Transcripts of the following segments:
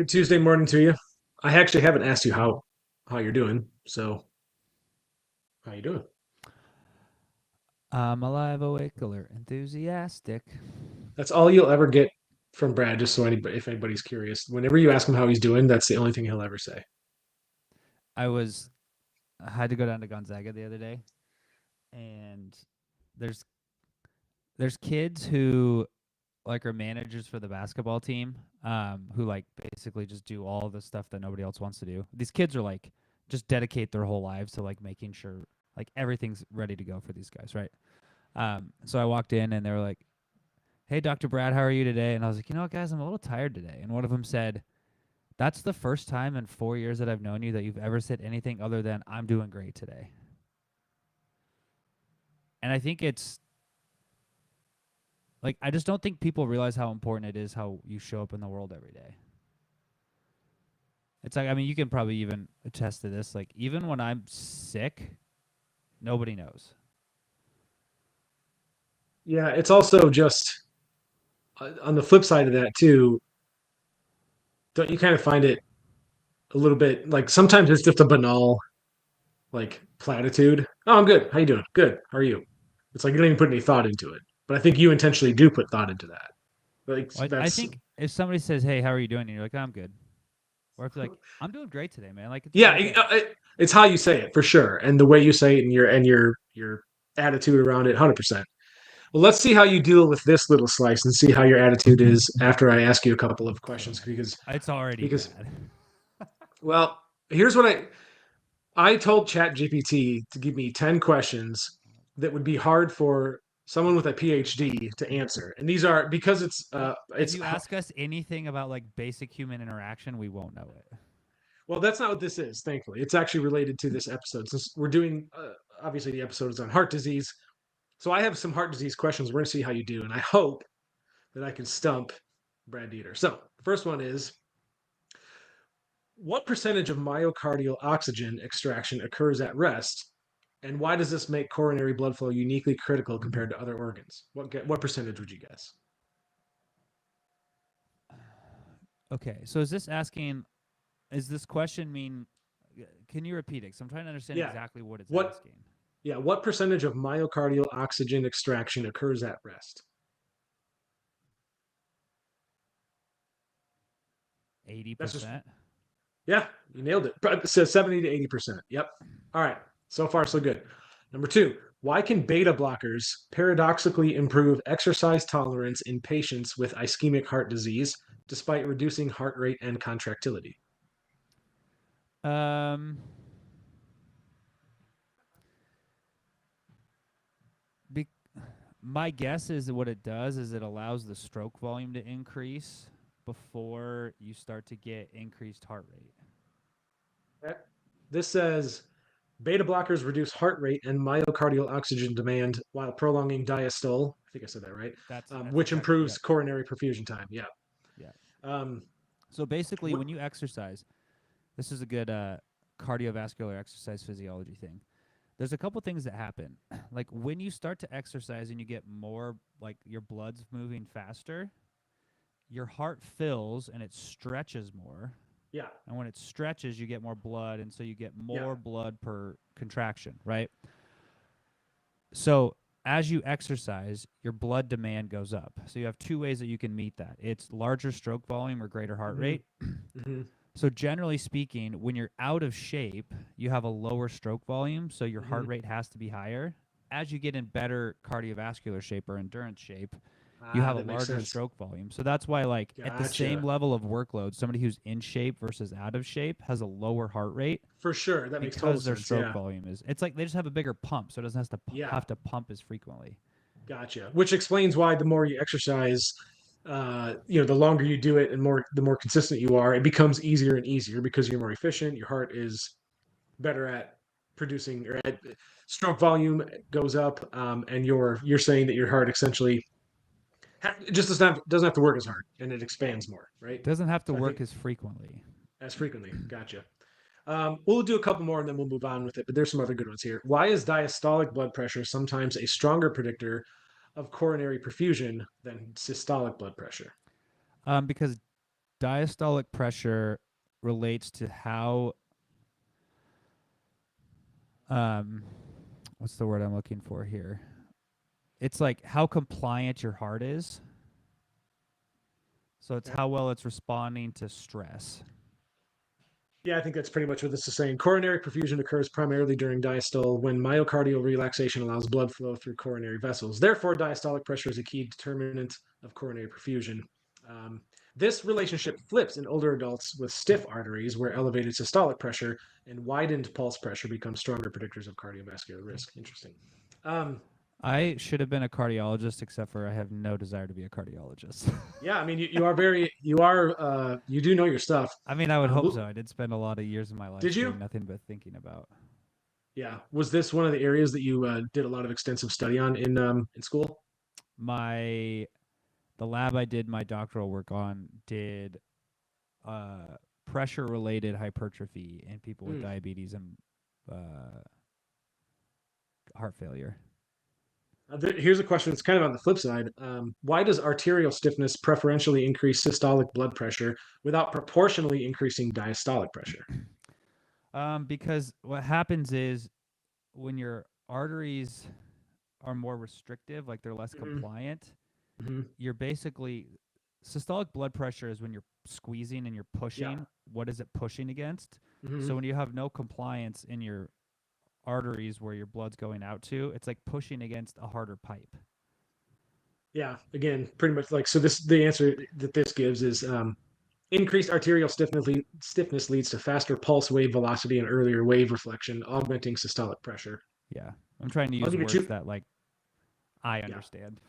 Good Tuesday morning to you. I actually haven't asked you how you're doing. So, how you doing? I'm alive, awake, alert, enthusiastic. That's all you'll ever get from Brad. Just so anybody, if anybody's curious, whenever you ask him how he's doing, that's the only thing he'll ever say. I was I had to go down to Gonzaga the other day, and there's there's kids who like are managers for the basketball team, who like basically just do all the stuff that nobody else wants to do. These kids are like just dedicate their whole lives to like making sure like everything's ready to go for these guys, right? So I walked in and they were like, "Hey, Dr. Brad, how are you today?" And I was like, "You know what, guys, I'm a little tired today." And one of them said, "That's the first time in 4 years that I've known you that you've ever said anything other than 'I'm doing great today.'" And I think it's like I just don't think people realize how important it is how you show up in the world every day. It's like, I mean, you can probably even attest to this. Like even when I'm sick, nobody knows. Yeah, it's also just on the flip side of that too. Don't you kind of find it a little bit like sometimes it's just a banal like platitude? Oh, I'm good. How you doing? Good. How are you? It's like you don't even put any thought into it. But I think you intentionally do put thought into that. Like Well, I that's think if somebody says, "Hey, how are you doing?" and you're like, "I'm good," or if you're like, "I'm doing great today, man," like yeah, like it's how you say it for sure, and the way you say it, and your attitude around it, 100%. Well, let's see how you deal with this little slice, and see how your attitude is after I ask you a couple of questions. it's already Because bad. well, here's what I told ChatGPT to give me 10 questions that would be hard for someone with a PhD to answer, and these are because If it's you ask us anything about like basic human interaction, we won't know it. well, that's not what this is. Thankfully, it's actually related to this episode since we're doing. Obviously, the episode is on heart disease. So I have some heart disease questions. We're going to see how you do, and I hope that I can stump Brad Dieter. So the first one is, what percentage of myocardial oxygen extraction occurs at rest, and why does this make coronary blood flow uniquely critical compared to other organs? What percentage would you guess? Okay, so is this asking? Is this question mean? Can you repeat it? Because I'm trying to understand Yeah. exactly what it's What asking. what percentage of myocardial oxygen extraction occurs at rest? 80 That's just percent. yeah, you nailed it. It says 70 to 80%. Yep. All right. So far, so good. Number two, why can beta blockers paradoxically improve exercise tolerance in patients with ischemic heart disease despite reducing heart rate and contractility? Um, be, my guess is what it does is it allows the stroke volume to increase before you start to get increased heart rate. This says beta blockers reduce heart rate and myocardial oxygen demand while prolonging diastole. I think I said that right, That's which exactly, improves yep. coronary perfusion time. Yeah. Yeah. Um, So basically, what, when you exercise, this is a good cardiovascular exercise physiology thing. There's a couple things that happen. Like when you start to exercise and you get more, like your blood's moving faster, your heart fills and it stretches more. yeah. And when it stretches, you get more blood, and so you get Yeah. more blood per contraction, right? So as you exercise, your blood demand goes up. So you have two ways that you can meet that. It's larger stroke volume or greater heart Hmm. rate. Hmm. So generally speaking, when you're out of shape, you have a lower stroke volume, so your Hmm. heart rate has to be higher. As you get in better cardiovascular shape or endurance shape, you Ah, have a that makes larger sense. stroke volume. So that's why like at the same Gotcha. level of workload, somebody who's in shape versus out of shape has a lower heart rate For sure. That makes total because their sense. stroke Yeah. volume is, it's like they just have a bigger pump, so it doesn't Yeah. have to pump as frequently. Gotcha. Which explains why the more you exercise, the longer you do it and the more consistent you are, it becomes easier and easier because you're more efficient. Your heart is better at producing or at stroke volume goes up, and you're saying that your heart essentially it just doesn't have to work as hard and it expands more, right? Doesn't have to So I think work as frequently. as frequently. Gotcha. We'll do a couple more and then we'll move on with it. But there's some other good ones here. Why is diastolic blood pressure sometimes a stronger predictor of coronary perfusion than systolic blood pressure? Because diastolic pressure relates to how um what's the word I'm looking for here? It's like how compliant your heart is. So it's Okay. how well it's responding to stress. Yeah, I think that's pretty much what this is saying. Coronary perfusion occurs primarily during diastole when myocardial relaxation allows blood flow through coronary vessels. Therefore, diastolic pressure is a key determinant of coronary perfusion. Um, this relationship flips in older adults with stiff arteries, where elevated systolic pressure and widened pulse pressure become stronger predictors of cardiovascular risk. Interesting. Um, I should have been a cardiologist, except for I have no desire to be a cardiologist. yeah, I mean, you are you do know your stuff. I mean, I would hope Well, so. I did spend a lot of years of my life did you? doing nothing but thinking about. Yeah. Was this one of the areas that you did a lot of extensive study on in school? My the lab I did my doctoral work on did uh, pressure related hypertrophy in people with Mm. diabetes and uh, heart failure. Here's a question that's kind of on the flip side. Why does arterial stiffness preferentially increase systolic blood pressure without proportionally increasing diastolic pressure? Because what happens is when your arteries are more restrictive, like they're less Hmm. compliant, Hmm. you're basically systolic blood pressure is when you're squeezing and you're Yeah. pushing. What is it pushing against? Hmm. So when you have no compliance in your arteries where your blood's going out to, it's like pushing against a harder pipe. Yeah. Again, pretty much like so. The answer that this gives is increased arterial stiffness leads to faster pulse wave velocity and earlier wave reflection, augmenting systolic pressure. Yeah. I'm trying to I'll use give you words two. that like I Yeah. understand.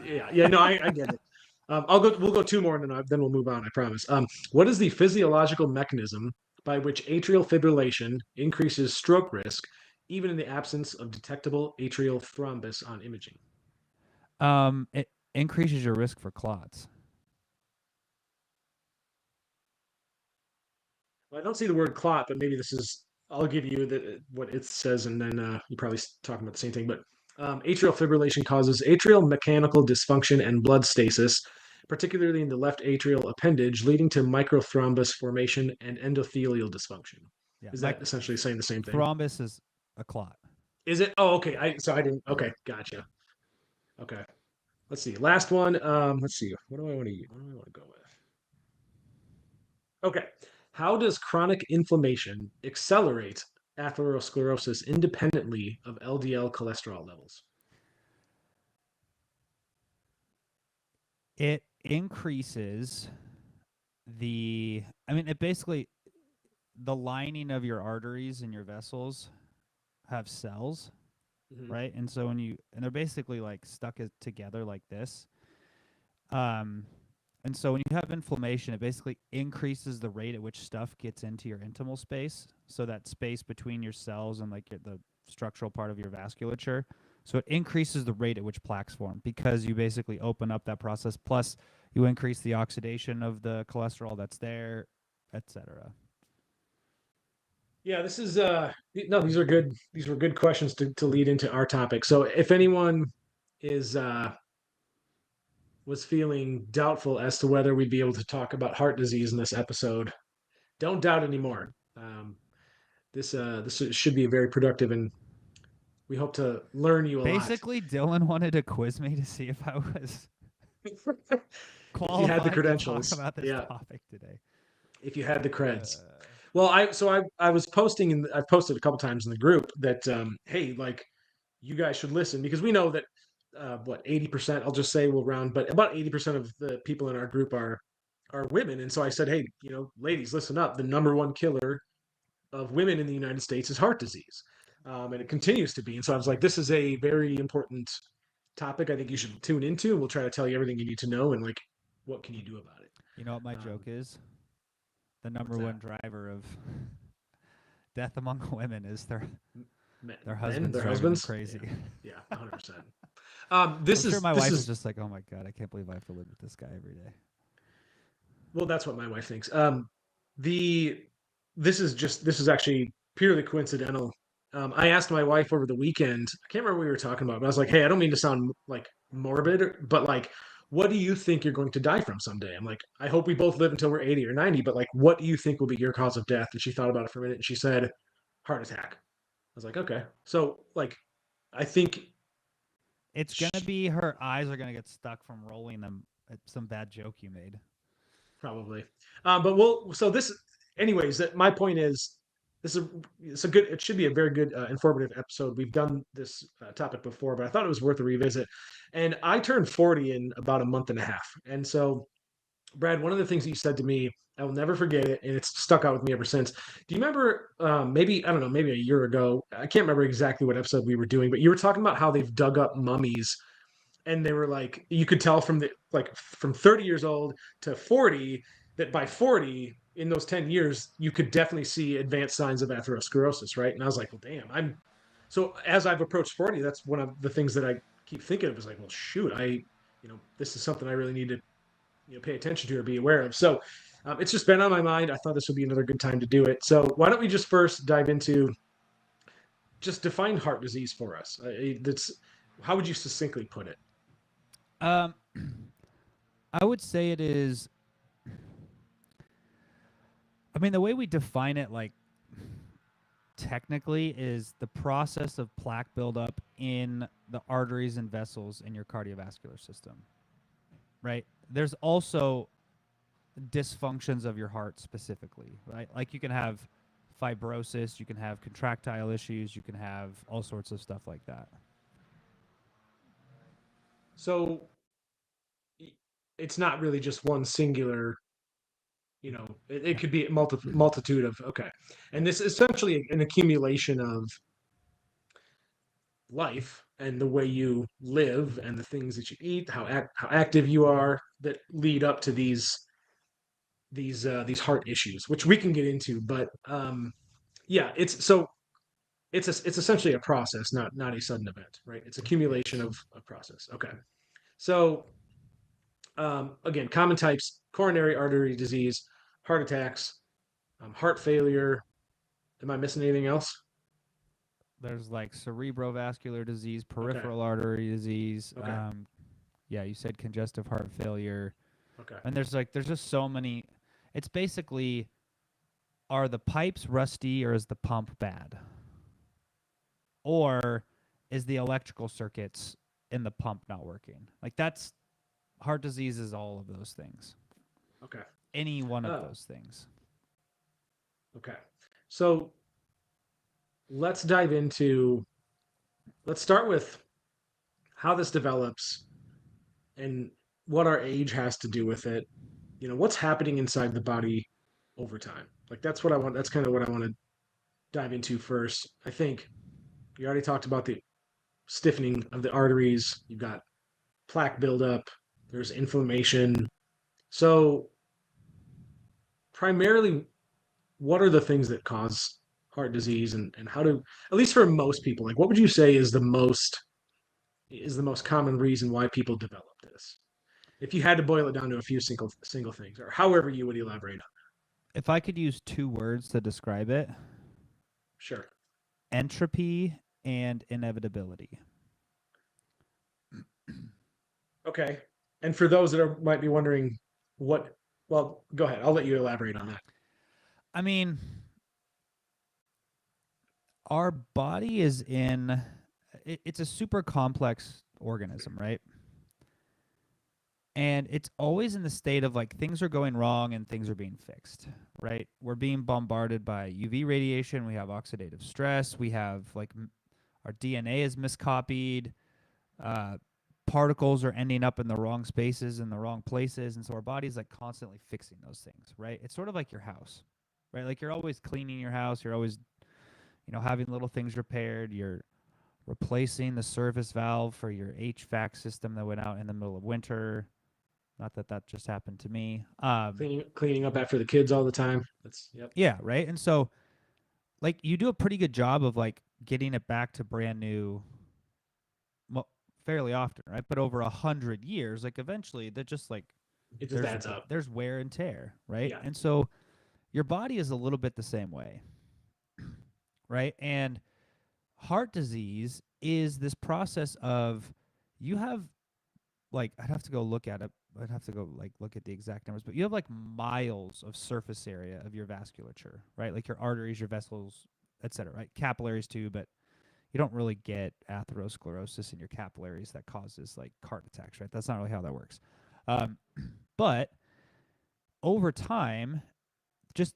Yeah. No, I get it. I'll go. We'll go two more, and then we'll move on. I promise. What is the physiological mechanism by which atrial fibrillation increases stroke risk, even in the absence of detectable atrial thrombus on imaging? It increases your risk for clots. Well, I don't see the word clot, but maybe this is. I'll give you what it says, and then you probably talking about the same thing. But atrial fibrillation causes atrial mechanical dysfunction and blood stasis, particularly in the left atrial appendage, leading to microthrombus formation and endothelial dysfunction. Yeah. Is My that essentially saying the same thing? thrombus is a clot. Is it? Oh, okay. I didn't. Okay, gotcha. Okay. Let's see. Last one. Let's see. What do I want to use? What do I want to go with? Okay. How does chronic inflammation accelerate atherosclerosis independently of LDL cholesterol levels? It increases it basically the lining of your arteries and your vessels have cells, Hmm. right? And so and they're basically like stuck together like this. Um, and so when you have inflammation, it basically increases the rate at which stuff gets into your intimal space. So that space between your cells and like the structural part of your vasculature. So it increases the rate at which plaques form because you basically open up that process. Plus, you increase the oxidation of the cholesterol that's there, etc. Yeah, this is no, these are good. These were good questions to lead into our topic. So if anyone is was feeling doubtful as to whether we'd be able to talk about heart disease in this episode, don't doubt anymore. This should be very productive, and we hope to learn you a lot. Basically, Dylan wanted to quiz me to see if I was If you had the qualified to talk credentials, about this yeah. topic today. If you had the Uh, creds. Well, I was posting I've posted a couple times in the group that hey, like you guys should listen because we know that what 80%, I'll just say we'll round, but about 80% of the people in our group are women. And so I said, hey, ladies, listen up. The number one killer of women in the United States is heart disease. And it continues to be. And so I was like, this is a very important topic. I think you should tune into, and we'll try to tell you everything you need to know and like what can you do about it. you know what my joke Um, is? The what's number that? one driver of death among women is their Men, husbands their driving them husbands. crazy. Yeah, 100%. I'm This sure is my this wife is is just like, oh my god, I can't believe I have to live with this guy every day. well, that's what my wife thinks. The this is actually purely coincidental. I asked my wife over the weekend. I can't remember what we were talking about, but I was like, "Hey, I don't mean to sound like morbid, but like, what do you think you're going to die from someday? I'm like, I hope we both live until we're 80 or 90, but like, what do you think will be your cause of death? And she thought about it for a minute and she said, heart attack. I was like, okay. So like, I think It's gonna sh- be her eyes are gonna get stuck from rolling them at some bad joke you made. probably, but so this, anyways, my point is, this is it's a good, it should be a very good informative episode. We've done this topic before, but I thought it was worth a revisit. And I turned 40 in about a month and a half. And so Brad, one of the things that you said to me, I will never forget it, and it's stuck out with me ever since. Do you remember, maybe, I don't know, maybe a year ago, I can't remember exactly what episode we were doing, but you were talking about how they've dug up mummies, and they were like, you could tell from from 30 years old to 40, that by 40, in those 10 years, you could definitely see advanced signs of atherosclerosis, right? And I was like, well, damn, so as I've approached 40, that's one of the things that I keep thinking of is like, well, shoot, this is something I really need to pay attention to or be aware of. So it's just been on my mind. I thought this would be another good time to do it. So why don't we just first dive into just define heart disease for us? That's how would you succinctly put it? Um, I would say it is. I mean, the way we define it, like technically, is the process of plaque buildup in the arteries and vessels in your cardiovascular system. Right. There's also dysfunctions of your heart specifically, right? Like you can have fibrosis, you can have contractile issues, you can have all sorts of stuff like that. So it's not really just one singular. It could be a multitude of, okay, and this is essentially an accumulation of life and the way you live and the things that you eat, how active you are, that lead up to these heart issues, which we can get into. But yeah, it's essentially a process, not a sudden event, right? It's accumulation Yes. of a process. Okay, so again, common types: coronary artery disease, heart attacks, heart failure. Am I missing anything else? There's like cerebrovascular disease, Okay, peripheral artery disease. okay, Yeah, you said congestive heart failure, okay. and there's just so many. It's basically, are the pipes rusty or is the pump bad, or is the electrical circuits in the pump not working? Like that's heart disease is all of those things. Okay. Any one of Uh, those things. okay. So let's dive into. Let's start with how this develops and what our age has to do with it. What's happening inside the body over time. Like that's what I want. That's kind of what I want to dive into first. I think you already talked about the stiffening of the arteries. You've got plaque buildup. There's inflammation. So primarily, what are the things that cause heart disease, and how do, at least for most people, like what would you say is the most common reason why people develop this? If you had to boil it down to a few single things, or however you would elaborate on. If I could use two words to describe it, Sure. entropy and inevitability. Okay. And for those that might be wondering what, well, go ahead. I'll let you elaborate on that. I mean, our body is in it's a super complex organism, right? And it's always in the state of like things are going wrong and things are being fixed, right? We're being bombarded by UV radiation, we have oxidative stress, we have like our DNA is miscopied, uh, particles are ending up in the wrong spaces in the wrong places, and so our body's like constantly fixing those things, right? It's sort of like your house, right? Like you're always cleaning your house, you're always having little things repaired, you're replacing the service valve for your HVAC system that went out in the middle of winter. Not that that just happened to me. Cleaning up after the kids all the time. That's, yep. Yeah, right. And so, like, you do a pretty good job of like getting it back to brand new, well, fairly often, right? But over 100 years, like, eventually, they're just like It just adds up. there's wear and tear, right? Yeah. And so, your body is a little bit the same way, right? And heart disease is this process of you have like I'd have to go look at it. I'd have to go like look at the exact numbers, but you have like miles of surface area of your vasculature, right? Like your arteries, your vessels, etc. Right? Capillaries too, but you don't really get atherosclerosis in your capillaries that causes like heart attacks, right? That's not really how that works. Um, but over time, just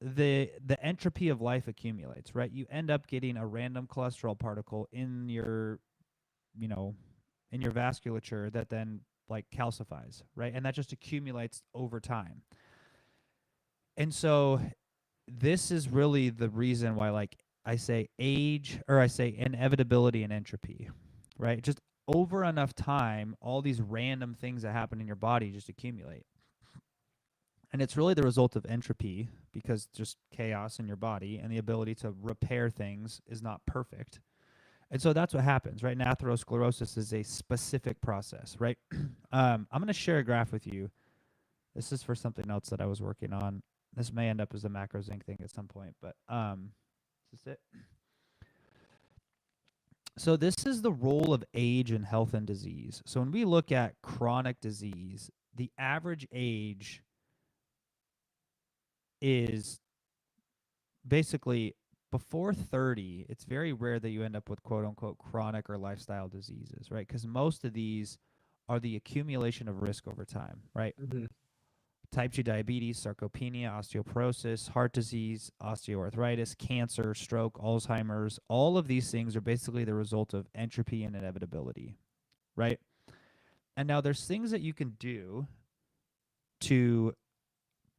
the entropy of life accumulates, right? You end up getting a random cholesterol particle in your, you know, in your vasculature that then like calcifies, right? And that just accumulates over time. And so this is really the reason why like I say age, or I say inevitability and entropy, right? Just over enough time, all these random things that happen in your body just accumulate. And it's really the result of entropy, because just chaos in your body and the ability to repair things is not perfect. And so that's what happens, right? And atherosclerosis is a specific process, right? I'm going to share a graph with you. This is for something else that I was working on. This may end up as a MacroZinc thing at some point, but is this it? So this is the role of age in health and disease. So when we look at chronic disease, the average age is basically before 30. It's very rare that you end up with quote unquote chronic or lifestyle diseases, right? Because most of these are the accumulation of risk over time, right? Mm-hmm. Type 2 diabetes, sarcopenia, osteoporosis, heart disease, osteoarthritis, cancer, stroke, Alzheimer's, all of these things are basically the result of entropy and inevitability, right? And now there's things that you can do to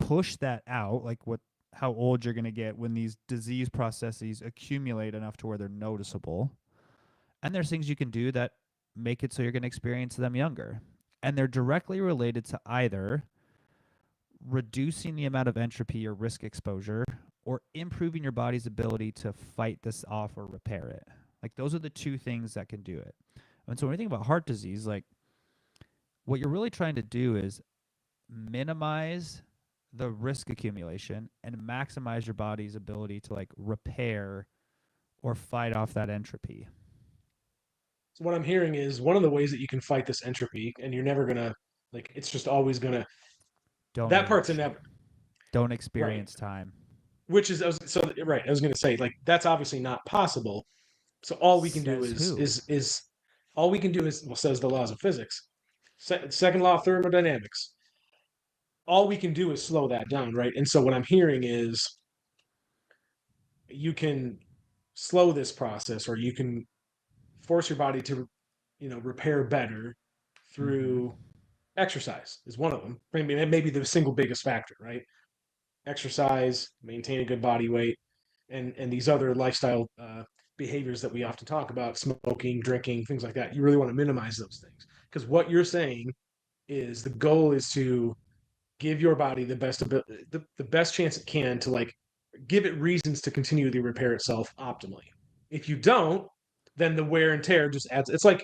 push that out, like how old you're going to get when these disease processes accumulate enough to where they're noticeable. And there's things you can do that make it so you're going to experience them younger. And they're directly related to either reducing the amount of entropy or risk exposure, or improving your body's ability to fight this off or repair it. Like those are the two things that can do it. And so when you think about heart disease, like what you're really trying to do is minimize the risk accumulation and maximize your body's ability to like repair or fight off that entropy. So what I'm hearing is one of the ways that you can fight this entropy, and you're never gonna like it's just always gonna Don't that part's age. inevitable, Don't right? experience time. Which is so right. I was gonna say like that's obviously not possible. So all we can do Says who? is all we can do is well says the laws of physics, second law of thermodynamics. All we can do is slow that down, right? And so what I'm hearing is you can slow this process, or you can force your body to repair better Mm-hmm. through exercise is one of them. Maybe that may be the single biggest factor, right? Exercise, maintain a good body weight, and these other lifestyle behaviors that we often talk about, smoking, drinking, things like that. You really want to minimize those things, because what you're saying is the goal is to give your body the best ability, the best chance it can to like give it reasons to continually repair itself optimally. If you don't, then the wear and tear just adds. It's like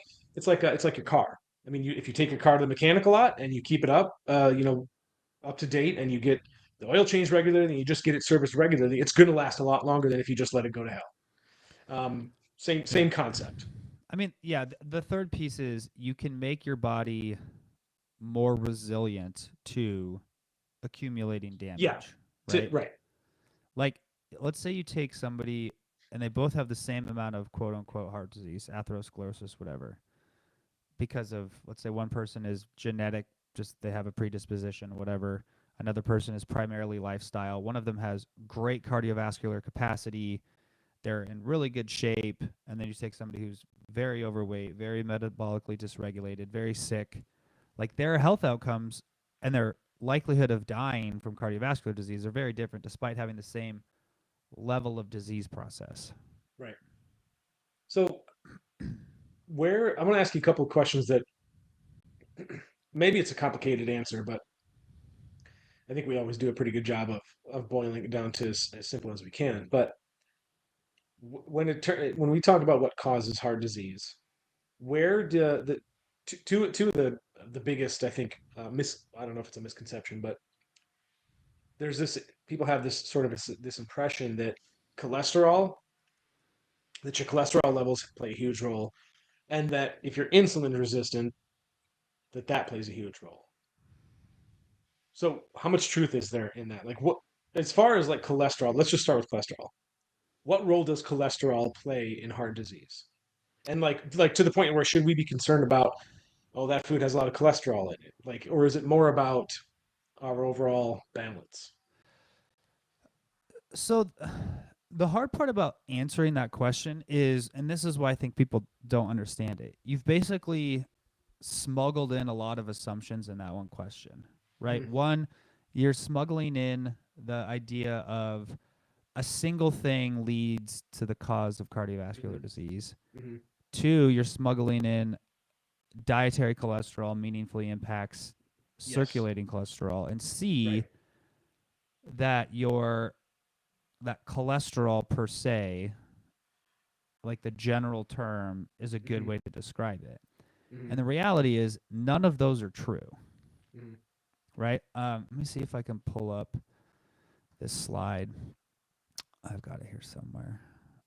a car. I mean, if you take your car to the mechanic a lot and you keep it up to date, and you get the oil changed regularly and you just get it serviced regularly, it's going to last a lot longer than if you just let it go to hell. Same Yeah. concept. I mean, yeah, the third piece is you can make your body more resilient to accumulating Yeah. damage, right? Right. Like, let's say you take somebody and they both have the same amount of quote unquote heart disease, atherosclerosis, whatever, because of, let's say one person is genetic, just they have a predisposition, whatever. Another person is primarily lifestyle. One of them has great cardiovascular capacity. They're in really good shape. And then you take somebody who's very overweight, very metabolically dysregulated, very sick. Like their health outcomes and their likelihood of dying from cardiovascular disease are very different despite having the same level of disease process. Right. So where I'm going to ask you a couple of questions that maybe it's a complicated answer, but I think we always do a pretty good job of boiling it down to as simple as we can. But when we talk about what causes heart disease, where do the two of the biggest, I think, I don't know if it's a misconception, but there's this people have this sort of this impression that cholesterol that your cholesterol levels play a huge role and that if you're insulin resistant, that plays a huge role. So how much truth is there in that? Like what as far as like cholesterol, let's just start with cholesterol. What role does cholesterol play in heart disease? And like to the point where should we be concerned about, oh, that food has a lot of cholesterol in it? Like, or is it more about our overall balance? So the hard part about answering that question is, and this is why I think people don't understand it. You've basically smuggled in a lot of assumptions in that one question, right? Mm-hmm. One, you're smuggling in the idea of a single thing leads to the cause of cardiovascular disease. Mm-hmm. Two, you're smuggling in dietary cholesterol meaningfully impacts Yes. circulating cholesterol. And Right. C, that your that cholesterol per se, like the general term, is a good Mm-hmm. way to describe it. Mm-hmm. And the reality is none of those are true, Mm-hmm. right? Let me see if I can pull up this slide. I've got it here somewhere.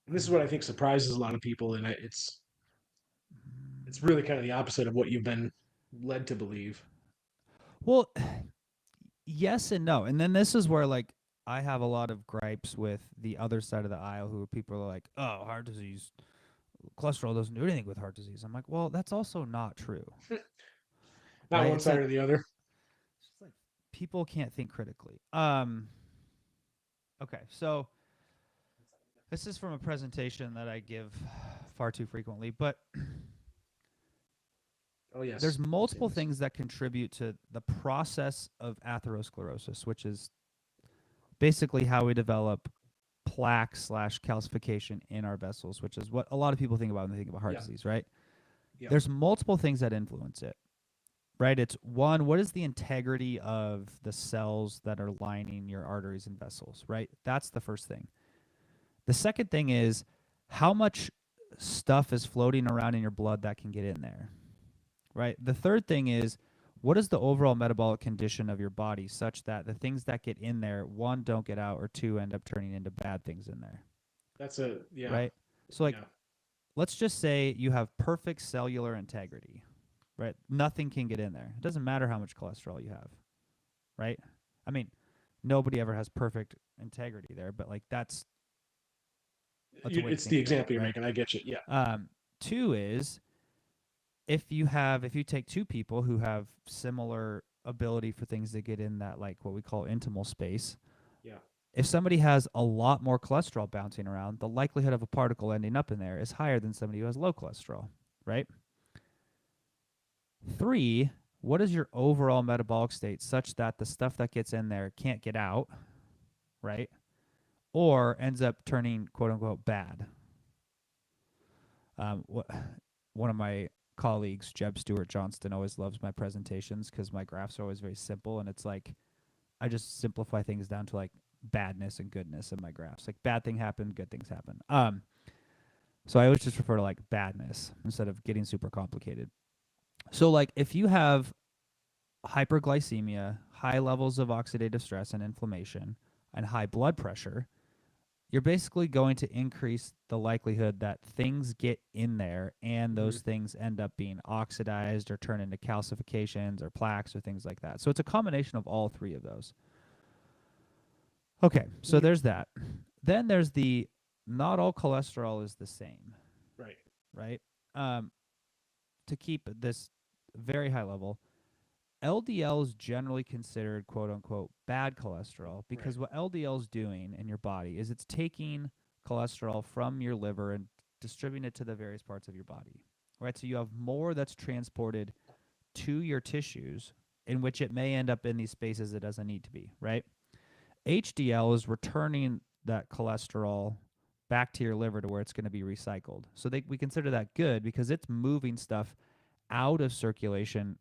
And this is what I think surprises a lot of people, and it's really kind of the opposite of what you've been led to believe. Well, yes and no. And then this is where like I have a lot of gripes with the other side of the aisle who people are like, "Oh, heart disease, cholesterol doesn't do anything with heart disease." I'm like, "Well, that's also not true." Not Right? one side or the other. It's just like people can't think critically. Okay. So this is from a presentation that I give far too frequently, but Oh yes, there's you've seen multiple this. things that contribute to the process of atherosclerosis, which is basically how we develop plaque slash calcification in our vessels, which is what a lot of people think about when they think about heart Yeah. disease, right? Yeah. There's multiple things that influence it, right? It's one, what is the integrity of the cells that are lining your arteries and vessels, right? That's the first thing. The second thing is how much stuff is floating around in your blood that can get in there, right? The third thing is what is the overall metabolic condition of your body such that the things that get in there, one, don't get out, or two, end up turning into bad things in there, That's a yeah. right? So, like, Yeah. let's just say you have perfect cellular integrity, right? Nothing can get in there. It doesn't matter how much cholesterol you have, right? I mean, nobody ever has perfect integrity there, but like that's a way to It's the think about it, example you're right? making. I get you. Yeah. Two is if you take two people who have similar ability for things to get in that like what we call intimal space, Yeah. if somebody has a lot more cholesterol bouncing around, the likelihood of a particle ending up in there is higher than somebody who has low cholesterol, right? Three, what is your overall metabolic state such that the stuff that gets in there can't get out, right? Or ends up turning quote unquote bad. What one of my colleagues, Jeb Stewart Johnston, always loves my presentations because my graphs are always very simple, and it's like I just simplify things down to like badness and goodness in my graphs. Like bad thing happened, good things happen. So I always just refer to like badness instead of getting super complicated. So like if you have hyperglycemia, high levels of oxidative stress and inflammation, and high blood pressure, you're basically going to increase the likelihood that things get in there and Hmm. those things end up being oxidized or turn into calcifications or plaques or things like that. So it's a combination of all three of those. Okay, so there's that. Then there's the not all cholesterol is the same, Right. right? Um, to keep this very high level, LDL is generally considered quote unquote bad cholesterol Right. because what LDL is doing in your body is it's taking cholesterol from your liver and distributing it to the various parts of your body. Right? So you have more that's transported to your tissues in which it may end up in these spaces it doesn't need to be, right? HDL is returning that cholesterol back to your liver to where it's going to be recycled. So we consider that good because it's moving stuff out of circulation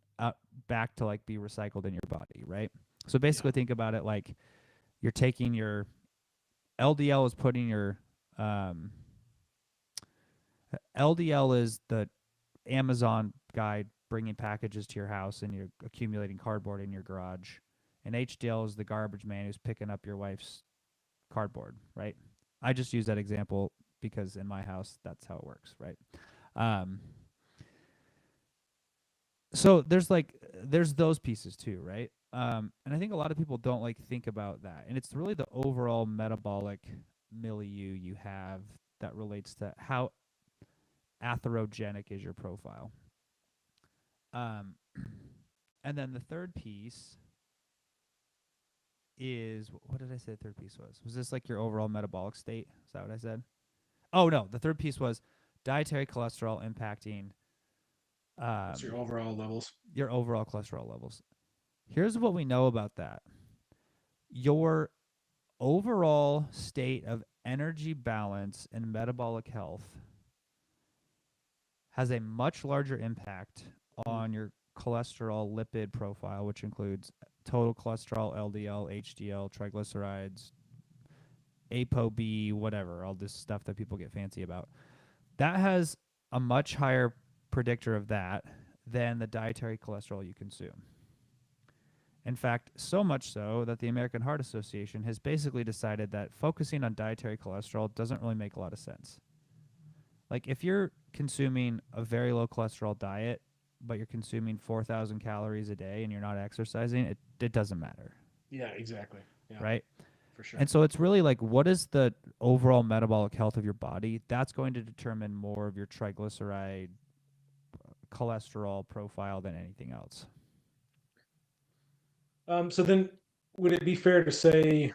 back to like be recycled in your body, right? So Yeah. basically think about it like you're taking your LDL is putting your um, LDL is the Amazon guy bringing packages to your house and you're accumulating cardboard in your garage. And HDL is the garbage man who's picking up your wife's cardboard, right? I just use that example because in my house that's how it works, right? Um, So there's those pieces too, right? And I think a lot of people don't like think about that, and it's really the overall metabolic milieu you have that relates to how atherogenic is your profile. Um, and then the third piece is what did I say? The third piece was this like your overall metabolic state? Is that what I said? Oh no, the third piece was dietary cholesterol impacting What's your um, overall levels? your overall cholesterol levels. Here's what we know about that: your overall state of energy balance and metabolic health has a much larger impact Mm. on your cholesterol lipid profile, which includes total cholesterol, LDL, HDL, triglycerides, ApoB, whatever, all this stuff that people get fancy about. That has a much higher predictor of that than the dietary cholesterol you consume. In fact, so much so that the American Heart Association has basically decided that focusing on dietary cholesterol doesn't really make a lot of sense. Like if you're consuming a very low cholesterol diet, but you're consuming 4,000 calories a day and you're not exercising, it doesn't matter, Yeah, exactly. Yeah, right? for And sure. so it's really like what is the overall metabolic health of your body? That's going to determine more of your triglyceride cholesterol profile than anything else. So then, would it be fair to say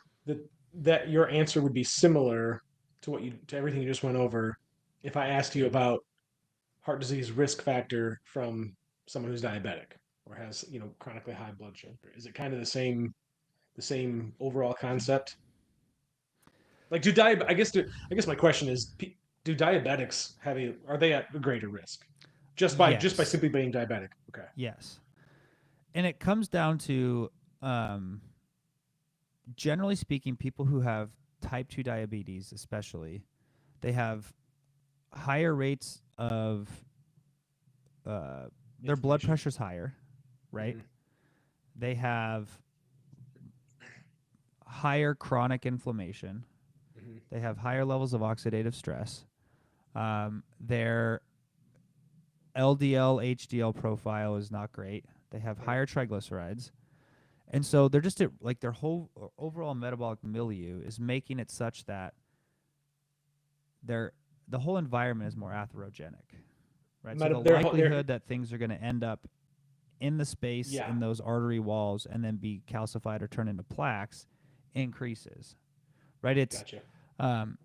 that your answer would be similar to everything you just went over if I asked you about heart disease risk factor from someone who's diabetic or has chronically high blood sugar? Is it kind of the same overall concept? Like, I guess my question is, do diabetics are they at a greater risk just by Yes. simply being diabetic? Okay. Yes. And it comes down to um, generally speaking, people who have type 2 diabetes, especially, they have higher rates of uh, their blood Inflammation. pressure's higher, right? Hmm. They have higher chronic inflammation. Hmm. They have higher levels of oxidative stress. Their LDL, HDL profile is not great. They have Right. higher triglycerides. And so they're just like their whole overall metabolic milieu is making it such that their the whole environment is more atherogenic, right? So the They're likelihood that things are going to end up in the space yeah. in those artery walls and then be calcified or turn into plaques increases, right? It's Gotcha. um,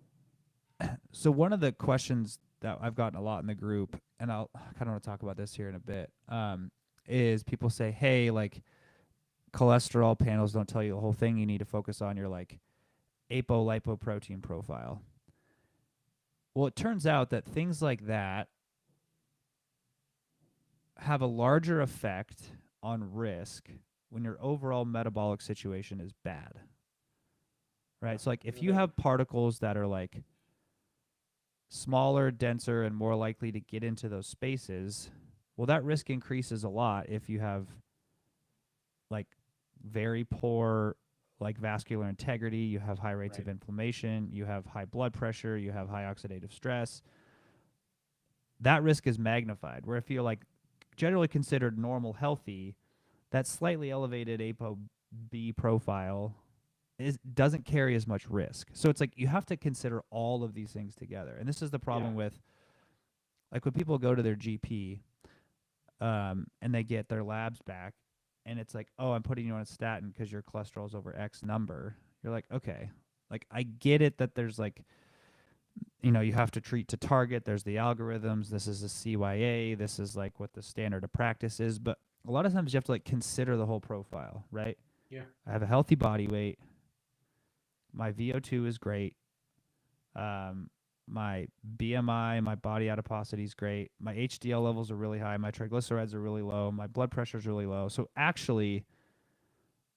so one of the questions that I've gotten a lot in the group, and I'll kind of want to talk about this here in a bit, is people say, "Hey, like cholesterol panels don't tell you the whole thing. You need to focus on your like apolipoprotein profile." Well, it turns out that things like that have a larger effect on risk when your overall metabolic situation is bad, Yeah. right? So, like, if you That, have particles that are like smaller, denser, and more likely to get into those spaces, well, that risk increases a lot if you have like very poor like vascular integrity, you have high rates right. of inflammation, you have high blood pressure, you have high oxidative stress. That risk is magnified. Where if you're like generally considered normal healthy, that slightly elevated ApoB profile doesn't carry as much risk. So it's like you have to consider all of these things together. And this is the Yeah. problem with like when people go to their GP and they get their labs back and it's like, oh, I'm putting you on a statin because your cholesterol's over X number. You're like, okay, like I get it that there's like, you know, you have to treat to target. There's the algorithms. This is a CYA. This is like what the standard of practice is. But a lot of times you have to like consider the whole profile, right? Yeah. I have a healthy body weight. My VO2 is great. Um, my BMI, my body adiposity is great. My HDL levels are really high. My triglycerides are really low. My blood pressure is really low. So actually,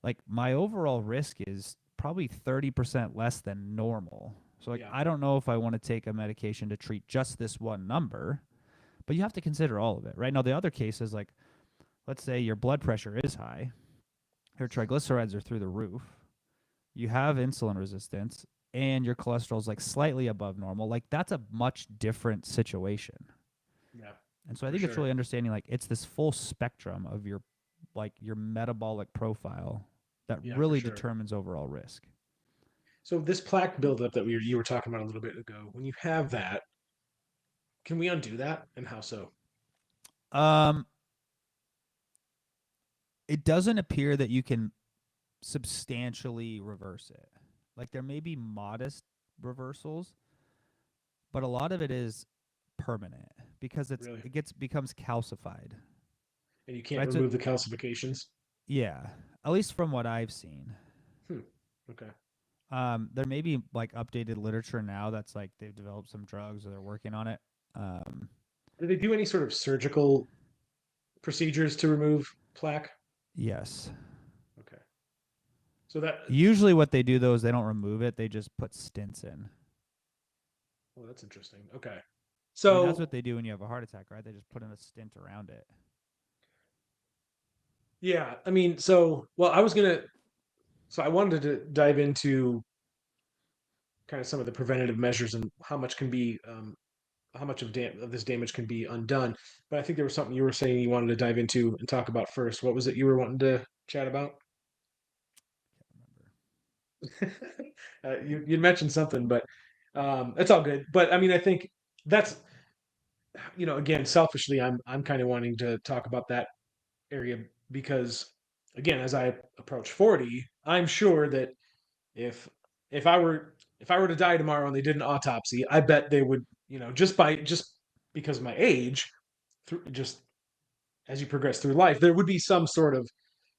like my overall risk is probably 30% less than normal. So like Yeah. I don't know if I want to take a medication to treat just this one number, but you have to consider all of it. Right? Now the other case is like let's say your blood pressure is high, your triglycerides are through the roof, you have insulin resistance, and your cholesterol is like slightly above normal. Like that's a much different situation. Yeah. And so I For think it's sure. really understanding like it's this full spectrum of your metabolic profile that Yeah, for really sure. determines overall risk. So this plaque buildup that you were talking about a little bit ago, when you have that, can we undo that, and how so? Um, it doesn't appear that you can substantially reverse it. Like there may be modest reversals, but a lot of it is permanent because Really? it gets becomes calcified. And you can't Right? So remove the calcifications? yeah, at least from what I've seen. Hmm. Okay. There may be like updated literature now that's like they've developed some drugs or they're working on it. Um, Do they do any sort of surgical procedures to remove plaque? yes. Okay. So that, Usually, what they do though is they don't remove it; they just put stents in. well, that's interesting. Okay. I mean, that's So what they do when you have a heart attack, right? They just put in a stent around it. yeah, I mean, well, so I wanted to dive into kind of some of the preventative measures and how much of this damage can be undone. But I think there was something you were saying you wanted to dive into and talk about first. What was it you were wanting to chat about? Can't You mentioned something, but it's all good. But I mean, I think that's again, selfishly, I'm kind of wanting to talk about that area because, again, as I approach 40, I'm sure that if if I were if I were to die tomorrow and they did an autopsy, I bet they would, just because of my age, just as you progress through life, there would be some sort of,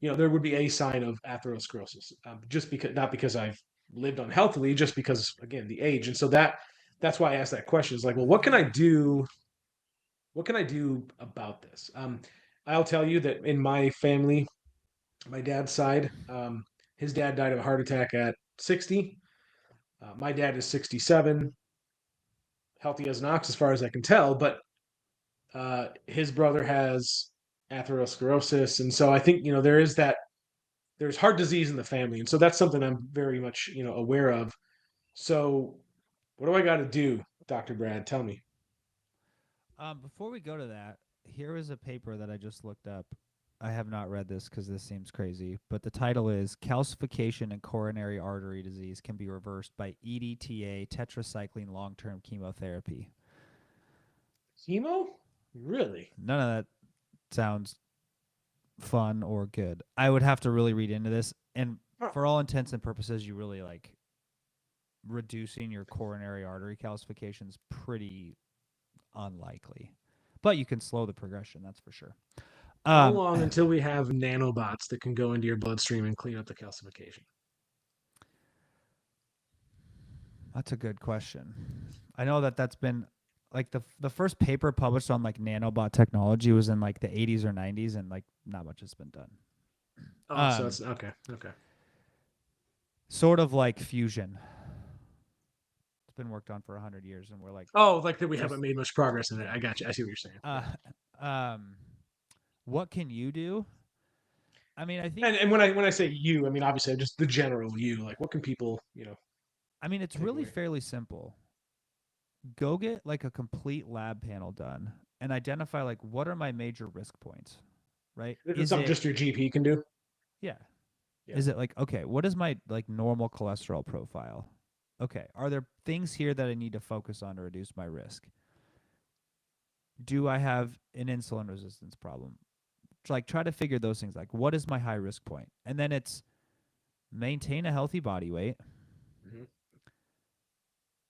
there would be a sign of atherosclerosis, just because not because I've lived unhealthily, just because again the age, and so that's why I asked that question. Is like, well, what can I do? What can I do about this? I'll tell you that in my family, my dad's side, his dad died of a heart attack at 60. My dad is 67, healthy as an ox as far as I can tell, but his brother has atherosclerosis, and so I think there's heart disease in the family, and so that's something I'm very much aware of. So, what do I got to do, Doctor Brad? Tell me. Before we go to that, here is a paper that I just looked up. I have not read this because this seems crazy, but the title is Calcification in Coronary Artery Disease Can Be Reversed by EDTA Tetracycline Long Term Chemotherapy. Chemo? Really? None of that sounds fun or good. I would have to really read into this. And Huh. for all intents and purposes, you really like reducing your coronary artery calcifications pretty unlikely. But you can slow the progression, that's for sure. How Um, long until we have nanobots that can go into your bloodstream and clean up the calcification? that's a good question. I know that that's been like the first paper published on like nanobot technology was in like the 80s or 90s, and like not much has been done. Oh, so Um, it's okay. Okay. sort of like fusion. It's been worked on for 100 years, and we're like, Oh, like that we there's haven't made much progress in it. yeah. I got you. I see what you're saying. Uh, Yeah. um, what can you do? I mean, I think And when I say you, I mean obviously just the general you. Like, what can people I mean it's take really away? fairly simple. Go get like a complete lab panel done and identify like what are my major risk points, right? This is Is something it just your GP can do. yeah, Yeah. is it like okay, what is my like normal cholesterol profile? Okay, are there things here that I need to focus on to reduce my risk? Do I have an insulin resistance problem? Like try to figure those things like what is my high risk point? And then it's maintain a healthy body weight, Hmm.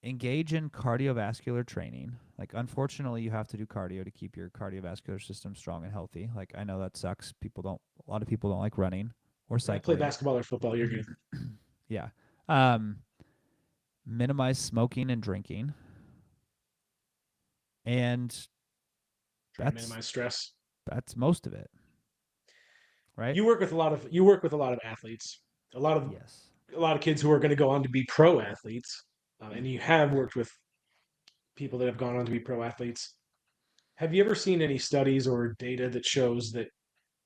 engage in cardiovascular training. Like, unfortunately, you have to do cardio to keep your cardiovascular system strong and healthy. Like, I know that sucks. A lot of people don't like running or I play cycling. basketball or football. You're good. Yeah. Um, minimize smoking and drinking. And Try to that's minimize stress. that's most of it, right? You work with a lot of athletes. A lot of Yes. a lot of kids who are going to go on to be pro athletes, and you have worked with people that have gone on to be pro athletes. Have you ever seen any studies or data that shows that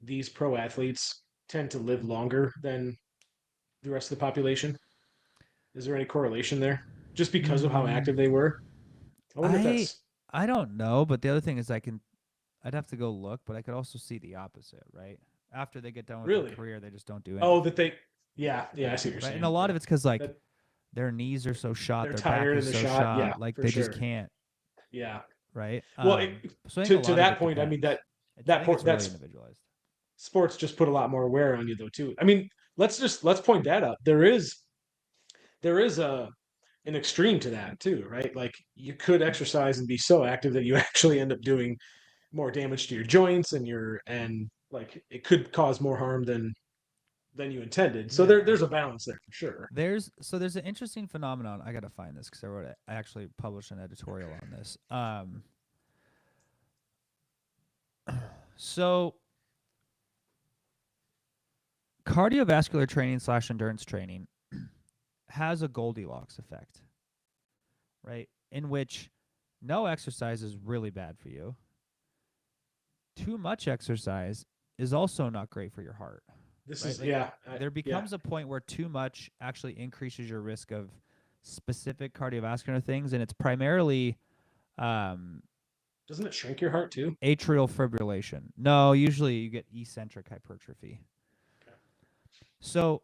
these pro athletes tend to live longer than the rest of the population? Is there any correlation there? Just because of how Mm, active they were? I wonder if I that's I don't know, but the other thing is I'd have to go look, but I could also see the opposite, right? After they get done with their Really? career, they just don't do Oh, anything, that they. Yeah, yeah, I see what you're right? And a saying. lot Yeah, of it's because like that their knees are so shot, they're their back tired is and they're so shot. Yeah, shot, like for they just sure. can't, Yeah. right? Well, So I think a to lot of that it point, I mean depends. I that think it's point really that's individualized. sports just put a lot more wear on you though too. I mean, let's point that out. There is a an extreme to that too, right? Like you could exercise and be so active that you actually end up doing more damage to your joints and like it could cause more harm than you intended. So Yeah. there's a balance there for sure. There's an interesting phenomenon. I gotta find this because I actually published an editorial on this. So cardiovascular training slash endurance training has a Goldilocks effect, right? In which no exercise is really bad for you. Too much exercise is also not great for your heart, This right? is Like there yeah, becomes a point where too much actually increases your risk of specific cardiovascular things, and it's primarily um, doesn't it shrink your heart too? atrial fibrillation. No, usually you get eccentric hypertrophy. Okay. So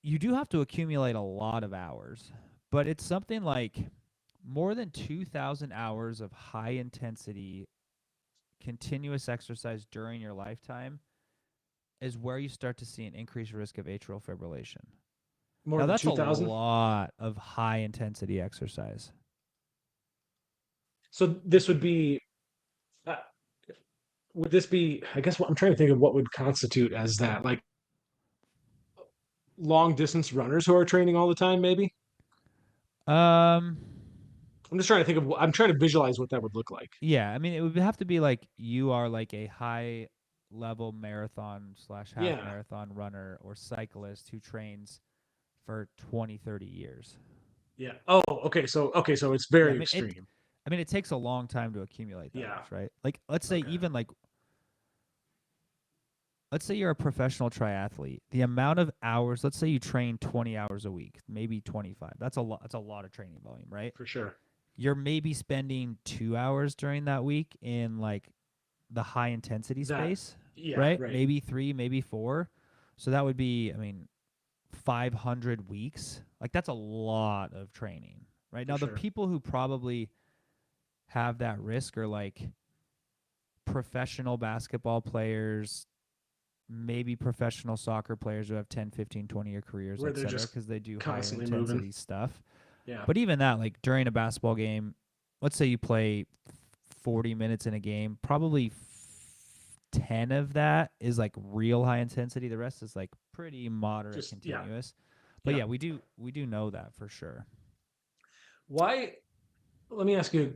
you do have to accumulate a lot of hours, but it's something like more than 2,000 hours of high intensity continuous exercise during your lifetime is where you start to see an increased risk of atrial fibrillation. More Now than that's a 2,000. lot of high intensity exercise. So this uh, would this be? I guess what I'm trying to think of what would constitute as that, like long distance runners who are training all the time, maybe. Um I'm just trying to think of. I'm trying to visualize what that would look like. yeah, I mean it would have to be like you are like a high level marathon slash half Yeah, marathon runner or cyclist who trains for 20, 30 years. yeah. Oh, okay, so it's Yeah, very extreme. I mean it takes a long time to accumulate that Yeah. much, right? Like let's say Okay. even like let's say you're a professional triathlete. The amount of hours, let's say you train 20 hours a week, maybe 25. That's a lot. That's a lot of training volume, right? For sure. You're maybe spending 2 hours during that week in like the high intensity That. space, Yeah. right? Right. Maybe 3, maybe 4. So that would be, I mean, 500 weeks. Like that's a lot of training, right? For Now the sure. people who probably have that risk are like professional basketball players, maybe professional soccer players who have 10, 15, 20-year careers, Where et they're cetera, just because they do higher constantly moving. intensity stuff. Yeah. But even that, like during a basketball game, let's say you play 40 minutes in a game, probably 10 of that is like real high intensity. The rest is like pretty moderate Just yeah. continuous. But Yeah. yeah, we do know that for sure. Why? Let me ask you a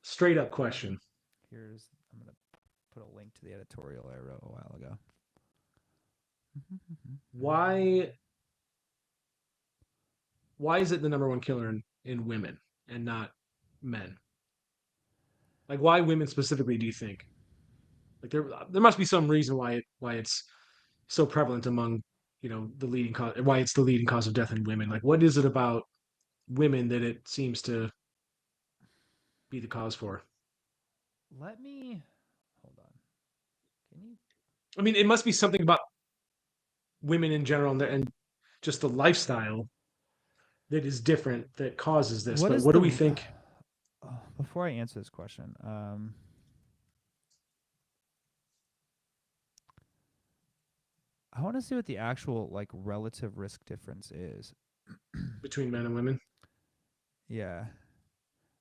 straight up question. I'm gonna put a link to the editorial I wrote a while ago. Why? Why is it the number one killer in women and not men? Like why women specifically? Do you think? Like there must be some reason why it's so prevalent among the leading cause, why it's the leading cause of death in women. Like what is it about women that it seems to be the cause for? Let me hold on. Can you I mean, it must be something about women in general and just the lifestyle that is different that causes this. what But is what do the we think? before I answer this question, I want to see what the actual like relative risk difference is. Between men and women? Yeah.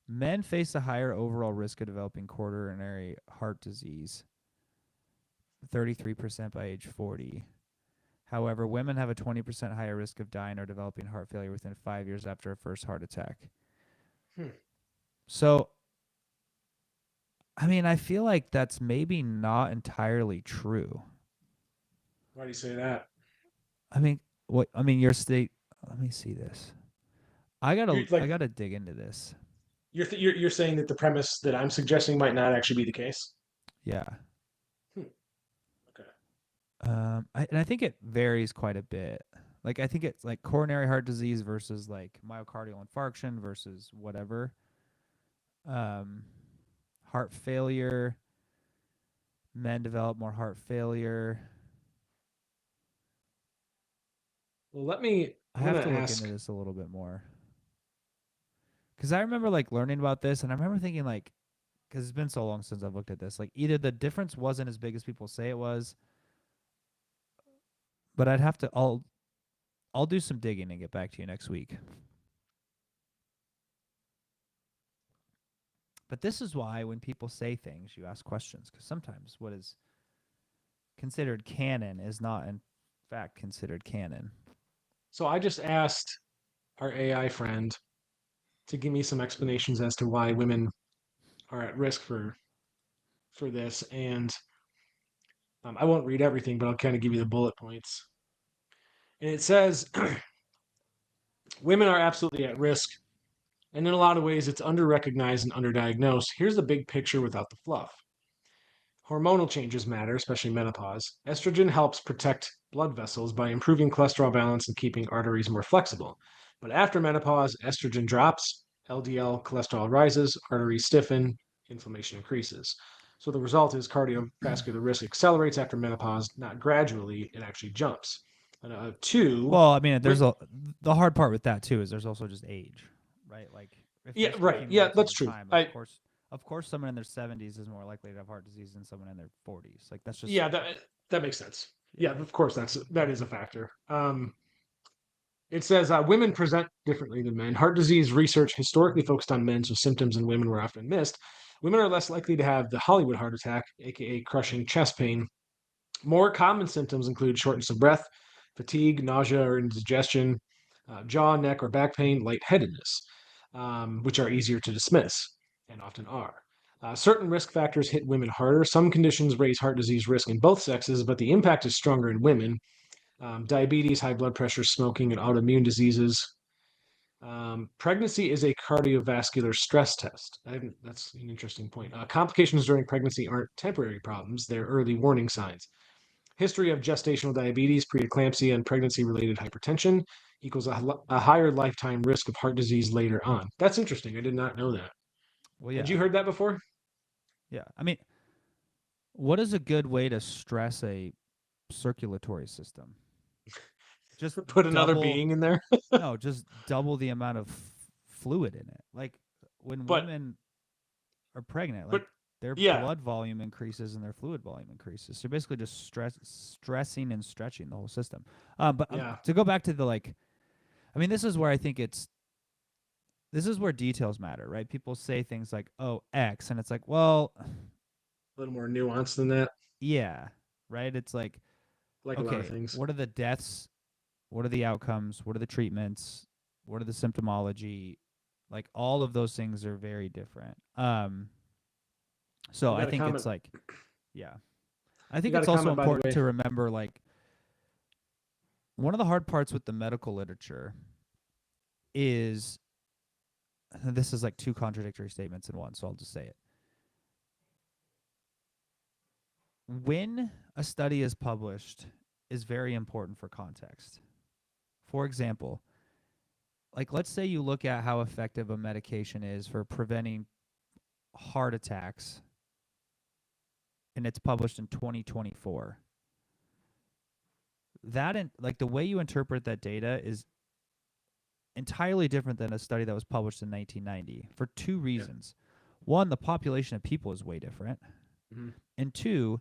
Men face a higher overall risk of developing coronary heart disease, 33% by age 40. However, women have a 20% higher risk of dying or developing heart failure within 5 years after a first heart attack. Hmm. So, I mean, I feel like that's maybe not entirely true. Why do you say that? I mean, what I mean, your state. Let me see this. You're I like gotta dig into this. you're saying that the premise that I'm suggesting might not actually be the case. Yeah. Hmm. Okay. And I think it varies quite a bit. Like I think it's like coronary heart disease versus like myocardial infarction versus whatever. Um, Heart failure. Men develop more heart failure. Well, I I'm have gonna to look into ask. this a little bit more. Because I remember like learning about this, and I remember thinking like, because it's been so long since I've looked at this, like either the difference wasn't as big as people say it was, but I'd have to. I'll do some digging and get back to you next week. But this is why when people say things, you ask questions, because sometimes what is considered canon is not in fact considered canon. So I just asked our AI friend to give me some explanations as to why women are at risk for this, and I won't read everything, but I'll kind of give you the bullet points. And it says women are absolutely at risk, and in a lot of ways, it's under-recognized and underdiagnosed. Here's the big picture without the fluff. Hormonal changes matter, especially menopause. Estrogen helps protect blood vessels by improving cholesterol balance and keeping arteries more flexible. But after menopause, estrogen drops, LDL cholesterol rises, arteries stiffen, inflammation increases. So the result is cardiovascular risk accelerates after menopause, not gradually, it actually jumps. Two, Well, I mean, with, the hard part with that too is there's also just age, right? Like if yeah, risk right. Yeah, accumulates that's over true. time, I of course, someone in their 70s is more likely to have heart disease than someone in their 40s. Like that's just yeah, that makes sense. yeah. Yeah, of course that is a factor. It says women present differently than men. Heart disease research historically focused on men, so symptoms in women were often missed. Women are less likely to have the Hollywood heart attack, aka crushing chest pain. More common symptoms include shortness of breath, fatigue, nausea or indigestion, jaw, neck, or back pain, lightheadedness, which are easier to dismiss and often are. Certain risk factors hit women harder. Some conditions raise heart disease risk in both sexes, but the impact is stronger in women. Diabetes, high blood pressure, smoking, and autoimmune diseases. Pregnancy is a cardiovascular stress test. That's an interesting point. Complications during pregnancy aren't temporary problems, they're early warning signs. History of gestational diabetes, preeclampsia, and pregnancy related hypertension equals a higher lifetime risk of heart disease later on. That's interesting. I did not know that. Well, Had yeah, you heard that before? yeah. I mean, what is a good way to stress a circulatory system? Just Put another double being in there? no, just double the amount of fluid in it. Like when But, women are pregnant, like but, their yeah, blood volume increases and their fluid volume increases. So basically, just stressing and stretching the whole system. But yeah, to go back to the like, I mean, this is where I think this is where details matter, right? People say things like, "Oh, X," and it's like, well, a little more nuanced than that, yeah, right. It's like, like a lot of okay, things. what are the deaths? What are the outcomes? What are the treatments? What are the symptomology? Like all of those things are very different. So You I got a think it's comment. like, yeah, I You think got a it's also comment, by the important way. to remember like one of the hard parts with the medical literature is this is like two contradictory statements in one, so I'll just say it. When a study is published is very important for context. For example, like let's say you look at how effective a medication is for preventing heart attacks and it's published in 2024. Like the way you interpret that data is entirely different than a study that was published in 1990 for two Yeah. reasons. One, the population of people is way different. Mhm. And two,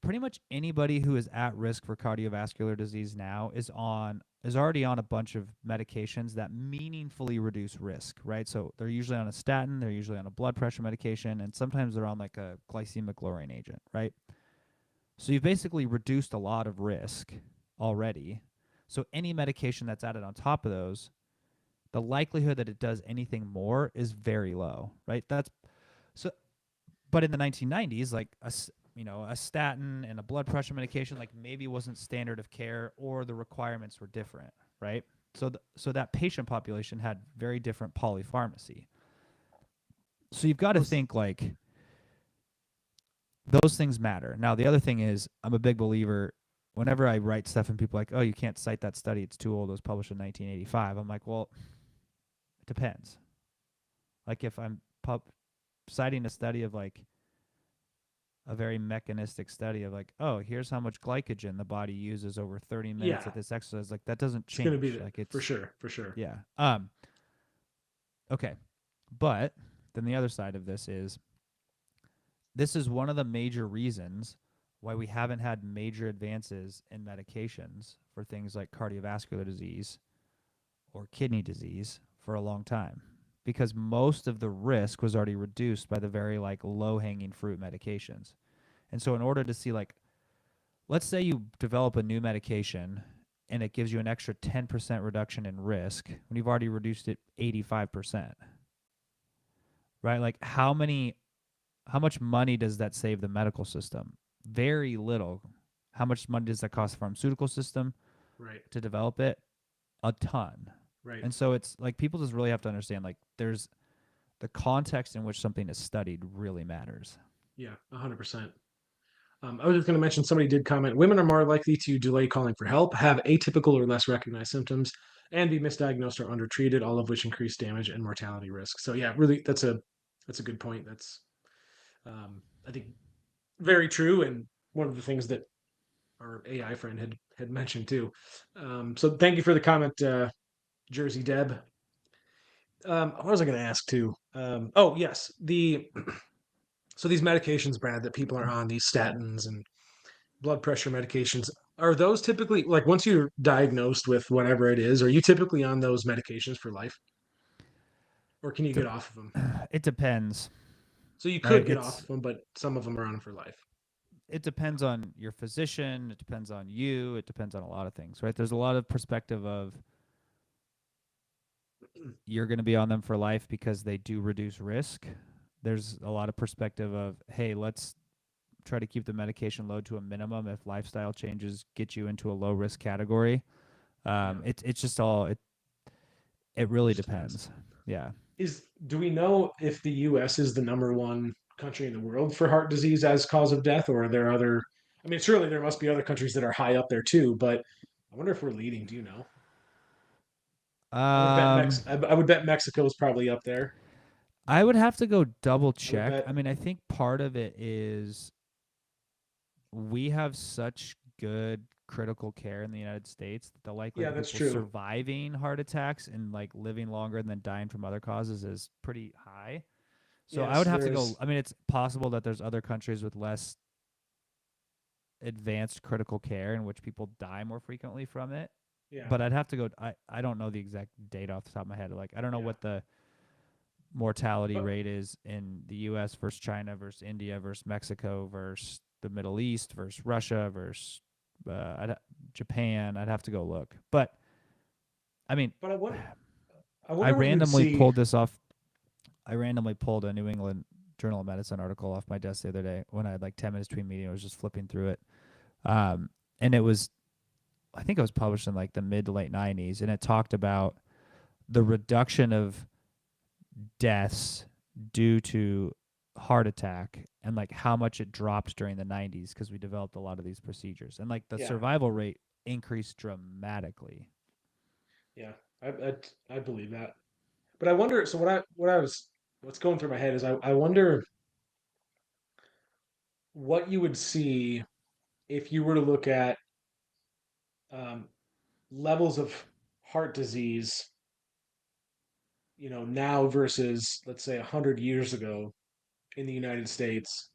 pretty much anybody who is at risk for cardiovascular disease now is already on a bunch of medications that meaningfully reduce risk, right? So they're usually on a statin, they're usually on a blood pressure medication, and sometimes they're on like a glycemic lowering agent, right? So you've basically reduced a lot of risk already. So any medication that's added on top of those, the likelihood that it does anything more is very low, right? That's so. But in the 1990s, like a statin and a blood pressure medication, like maybe wasn't standard of care, or the requirements were different, right? So that patient population had very different polypharmacy. So you've got to think like those things matter. Now the other thing is, I'm a big believer. Whenever I write stuff and people are like, oh, you can't cite that study, it's too old, it was published in 1985. I'm like, well, it depends. Like if I'm citing a study of like a very mechanistic study of like, oh, here's how much glycogen the body uses over 30 minutes Yeah, at this exercise. Like that doesn't it's going to be change. Like for it's sure, for sure. yeah. Okay. But then the other side of this is one of the major reasons why we haven't had major advances in medications for things like cardiovascular disease or kidney disease for a long time, because most of the risk was already reduced by the very like low hanging fruit medications. And so in order to see like, let's say you develop a new medication and it gives you an extra 10% reduction in risk when you've already reduced it 85%, right? Like how much money does that save the medical system? Very little. How much money does that cost the pharmaceutical system Right, to develop it? A ton. right. And so it's like people just really have to understand like there's the context in which something is studied really matters. Yeah, 100%. I was just going to mention somebody did comment women are more likely to delay calling for help, have atypical or less recognized symptoms, and be misdiagnosed or undertreated, all of which increase damage and mortality risk. So yeah, really, that's a good point. That's I think very true, and one of the things that our AI friend had mentioned too. So thank you for the comment, Jersey Deb. What was I going to ask too? Oh yes, so these medications, Brad, that people are on, these statins and blood pressure medications, are those typically like once you're diagnosed with whatever it is, are you typically on those medications for life, or can you get off of them? It depends, So you right? could get off of them, but some of them are on for life. It depends on your physician, it depends on you, it depends on a lot of things, right? There's a lot of perspective of you're going to be on them for life because they do reduce risk. There's a lot of perspective of, hey, let's try to keep the medication load to a minimum if lifestyle changes get you into a low risk category. Yeah, It's just all it really just depends. depends. Yeah. Do we know if the U.S. is the number one country in the world for heart disease as cause of death, or are there other? I mean, surely there must be other countries that are high up there too, but I wonder if we're leading. Do you know? Um I would bet Mexico is probably up there. I would have to go double I would check. I bet. mean, I think part of it is we have such good critical care in the United States that the likelihood Yeah, of that's people true. surviving heart attacks and like living longer and then dying from other causes is pretty high. So I Yes, would have there to go. is. I mean, it's possible that there's other countries with less advanced critical care in which people die more frequently from it. Yeah, But I'd have to go. I don't know the exact data off the top of my head. Like I don't know yeah. what the mortality But rate is in the U.S. versus China versus India versus Mexico versus the Middle East versus Russia versus Japan. I'd have to go look. But I mean, but I I wonder what you would randomly see. pulled this off. I randomly pulled a New England Journal of Medicine article off my desk the other day when I had like 10 minutes between meetings. I was just flipping through it. And it was, I think it was published in like the mid to late 90s. And it talked about the reduction of deaths due to heart attack and like how much it dropped during the 90s because we developed a lot of these procedures. And like the Yeah, survival rate increased dramatically. yeah. I believe that. But I wonder. So what's going through my head is I wonder what you would see if you were to look at um, levels of heart disease, now versus let's say 100 years ago in the United States.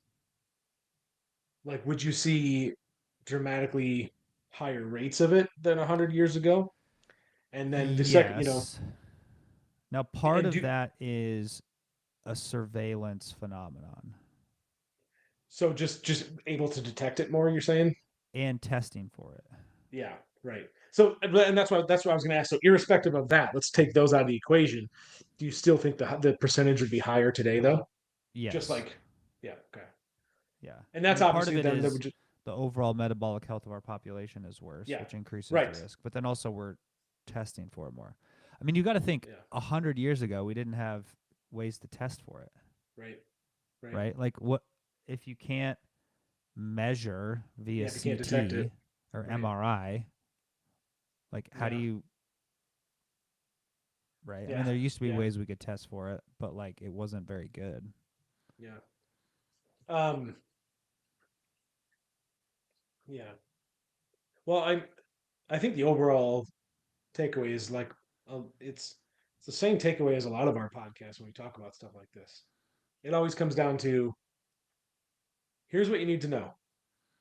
Like, would you see dramatically higher rates of it than 100 years ago? And then the second, Yes. Now, part and of do that is a surveillance phenomenon so just able to detect it more, you're saying? and testing for it. Yeah, right. So, and that's what I was going to ask. So, irrespective of that, let's take those out of the equation. Do you still think the percentage would be higher today, though? Just Yes. like, yeah, okay. Yeah. And I that's mean, part obviously of it then that is would just, the overall metabolic health of our population is worse, yeah, which increases the right, risk. But then also we're testing for it more. I mean, you got to think yeah, 100 years ago, we didn't have ways to test for it, right, right. right? Like, what if you can't measure via Yeah, if you can't detect it, CT or right, MRI? Like, how do yeah, you, right? I yeah, mean, there used to be yeah, ways we could test for it, but like, it wasn't very good. Yeah. Um. Yeah. Well, I think the overall takeaway is like it's the same takeaway as a lot of our podcasts when we talk about stuff like this. It always comes down to here's what you need to know: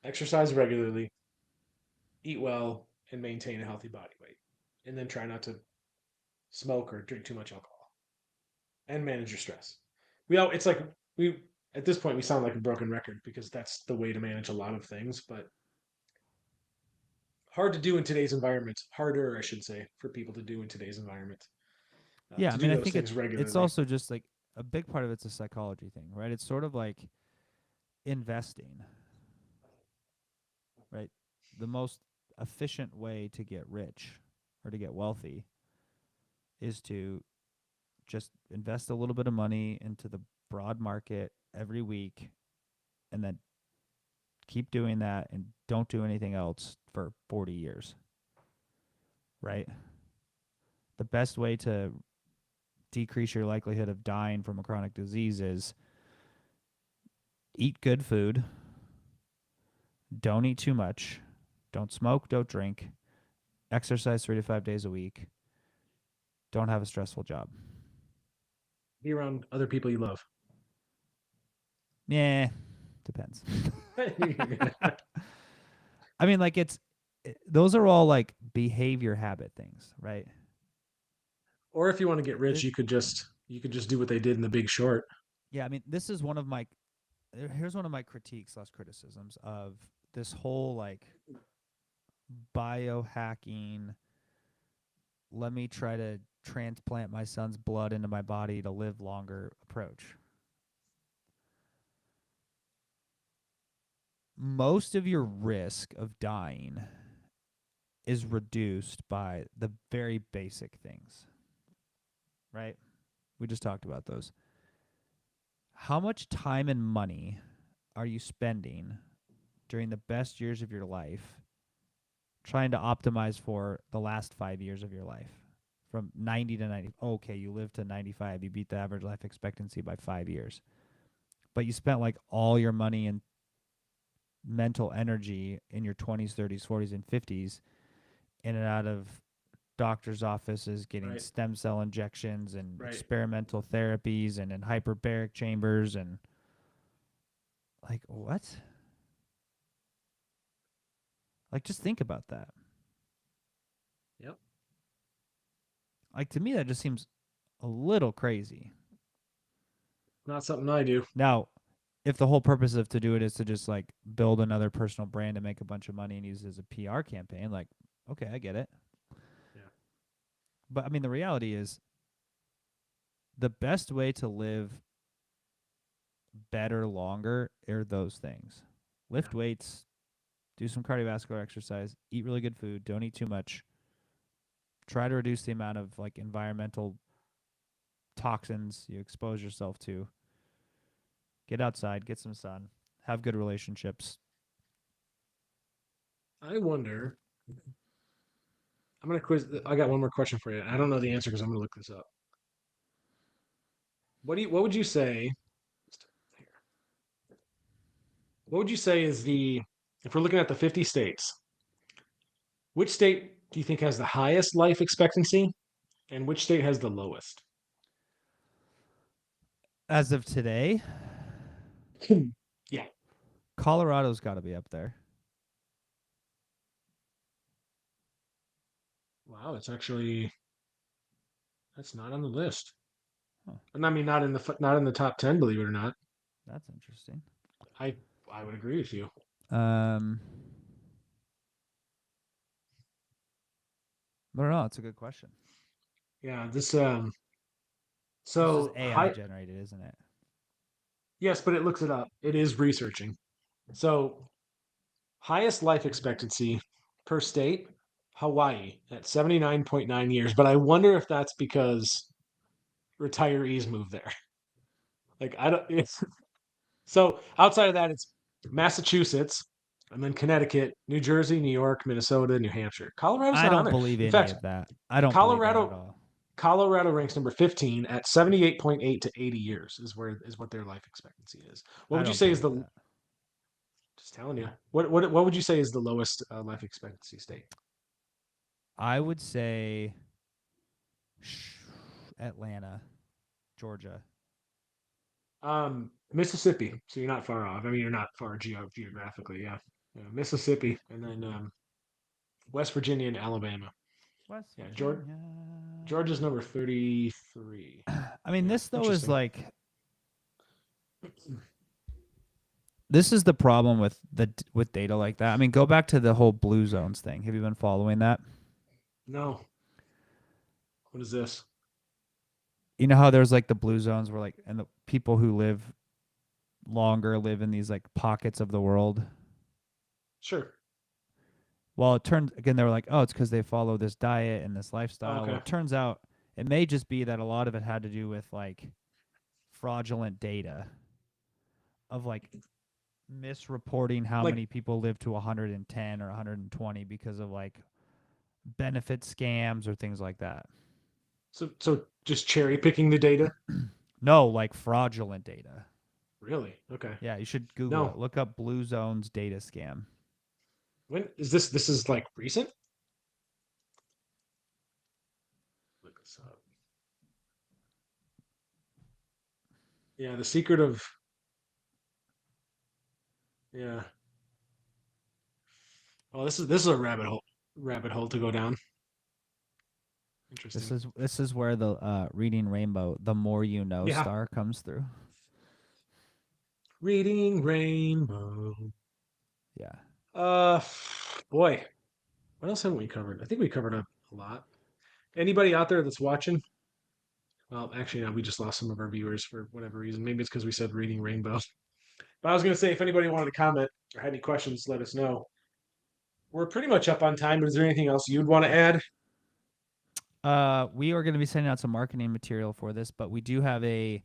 exercise regularly, eat well, and maintain a healthy body weight, and then try not to smoke or drink too much alcohol, and manage your stress. It's like we at this point we sound like a broken record because that's the way to manage a lot of things, but hard to do in today's environment. Harder, I should say, for people to do in today's environment. Yeah, To I do mean, I those think things it's regularly. also just like a big part of it's a psychology thing, right? It's sort of like investing, right? The most efficient way to get rich or to get wealthy is to just invest a little bit of money into the broad market every week and then keep doing that and don't do anything else for 40 years, right? The best way to decrease your likelihood of dying from a chronic disease is eat good food, don't eat too much, don't smoke, don't drink, exercise 3 to 5 days a week, don't have a stressful job. Be around other people you love. Yeah, depends. I mean, like those are all like behavior habit things, right? Or if you want to get rich, This, you could just do what they did in The Big Short. yeah, I mean, this is one of my here's one of my critiques slash criticisms of this whole like biohacking. Let me try to transplant my son's blood into my body to live longer approach. Most of your risk of dying is reduced by the very basic things, right? We just talked about those. How much time and money are you spending during the best years of your life trying to optimize for the last 5 years of your life? From 90 to 90. Okay, you live to 95. You beat the average life expectancy by 5 years. But you spent like all your money and mental energy in your 20s, 30s, 40s, and 50s in and out of doctor's offices getting Right. stem cell injections and Right. experimental therapies and in hyperbaric chambers and like what? Like just think about that. Yep. Like to me that just seems a little crazy. Not something I do. Now, if the whole purpose of to do it is to just like build another personal brand and make a bunch of money and use it as a PR campaign, like okay, I get it. Yeah. But I mean the reality is the best way to live better longer are those things. Yeah. Lift weights, do some cardiovascular exercise, eat really good food, don't eat too much. Try to reduce the amount of like environmental toxins you expose yourself to. Get outside, get some sun, have good relationships. I wonder. I'm gonna quiz. I got one more question for you. I don't know the answer because I'm gonna look this up. What would you say? What would you say is the if we're looking at the 50 states, which state do you think has the highest life expectancy, and which state has the lowest? As of today, Yeah. Colorado's got to be up there. Wow, that's not on the list. Huh, And I mean, not in the top 10, believe it or not. that's interesting. I I would agree with you. Um, I don't know. It's a good question. Yeah, This is so AI high. generated, isn't it? Yes, but it looks it up. It is researching. So highest life expectancy per state, Hawaii at 79.9 years. But I wonder if that's because retirees move there. Like I don't. So outside of that, it's Massachusetts, and then Connecticut, New Jersey, New York, Minnesota, New Hampshire. Colorado's I not on don't there. believe In any fact, of that. I don't believe that at Colorado all. Colorado ranks number 15 at 78.8 to 80 years is what their life expectancy is. What I would you don't say is believe the that. just telling you. What would you say is the lowest life expectancy state? I would say Atlanta, Georgia. Mississippi. So you're not far off. I mean, you're not far geographically. Yeah. Yeah, Mississippi, and then West Virginia and Alabama. West Yeah, Virginia. Georgia's number 33. I mean, Yeah, this though is interesting. like this is the problem with data like that. I mean, go back to the whole blue zones thing. Have you been following that? No, what is this? You know how there's like the blue zones where like and the people who live longer live in these like pockets of the world. Sure. Well, it turns again they were like, oh, it's because they follow this diet and this Oh, lifestyle. Well, okay. it turns out it may just be that a lot of it had to do with like fraudulent data of like misreporting how Like many people live to 110 or 120 because of like benefit scams or things like that. so just cherry picking the data. No, like fraudulent data. Really? Okay. Yeah, you should Google No. it. Look up Blue Zones data scam. When is this? This is like recent. Look this up. Yeah, the secret of yeah. Oh, this is a rabbit hole to go down. Interesting. This is where the reading rainbow, the more you know Yeah, star comes through. reading rainbow. Yeah. Uh, boy, what else haven't we covered? I think we covered a lot. Anybody out there that's watching? Well, actually, no, we just lost some of our viewers for whatever reason. Maybe it's because we said reading rainbow. But I was going to say, if anybody wanted to comment or had any questions, let us know. We're pretty much up on time, but is there anything else you'd want to add? We are going to be sending out some marketing material for this, but we do have a